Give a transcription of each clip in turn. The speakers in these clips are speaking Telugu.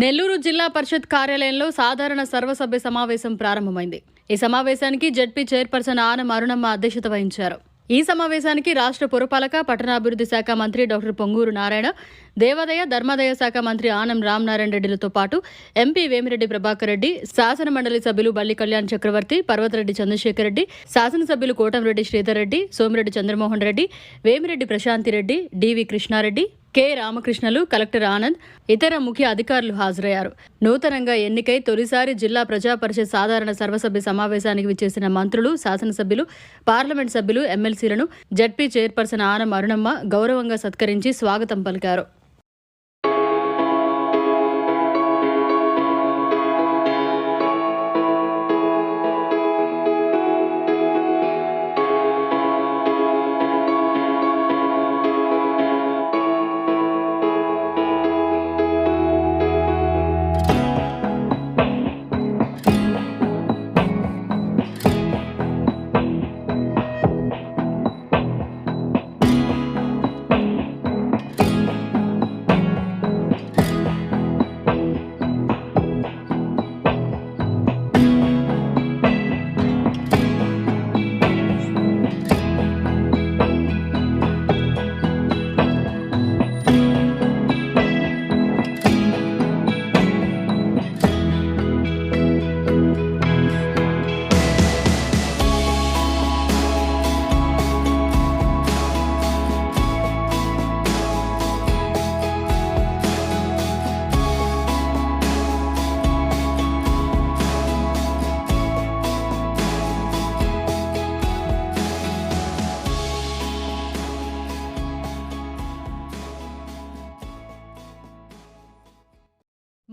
నెల్లూరు జిల్లా పరిషత్ కార్యాలయంలో సాధారణ సర్వసభ్య సమావేశం ప్రారంభమైంది. ఈ సమావేశానికి జడ్పీ చైర్పర్సన్ ఆనం అరుణమ్మ అధ్యక్షత వహించారు. ఈ సమావేశానికి రాష్ట్ర పురపాలక పట్టణాభివృద్ధి శాఖ మంత్రి డాక్టర్ పొంగూరు నారాయణ, దేవాదాయ ధర్మాదాయ శాఖ మంత్రి ఆనం రామనారాయణ రెడ్డిలతో పాటు ఎంపీ వేమిరెడ్డి ప్రభాకర్ రెడ్డి, శాసన మండలి సభ్యులు బల్లి కళ్యాణ్ చక్రవర్తి, పర్వతరెడ్డి చంద్రశేఖర్ రెడ్డి, శాసనసభ్యులు కోటంరెడ్డి శ్రీధర్ రెడ్డి, సోమిరెడ్డి చంద్రమోహన్ రెడ్డి, వేమిరెడ్డి ప్రశాంతిరెడ్డి, డివి కృష్ణారెడ్డి, కె రామకృష్ణలు, కలెక్టర్ ఆనంద్, ఇతర ముఖ్య అధికారులు హాజరయ్యారు. నూతనంగా ఎన్నికై తొలిసారి జిల్లా ప్రజా పరిషత్ సాధారణ సర్వసభ్య సమావేశానికి విచ్చేసిన మంత్రులు, శాసనసభ్యులు, పార్లమెంట్ సభ్యులు, ఎమ్మెల్సీలను జడ్పీ చైర్పర్సన్ ఆనం అరుణమ్మ గౌరవంగా సత్కరించి స్వాగతం పలికారు.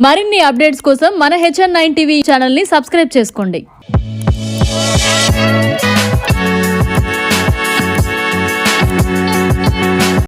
మరిన్ని అప్డేట్స్ కోసం మన HN9 టీవీ ఛానల్ని సబ్స్క్రైబ్ చేసుకోండి.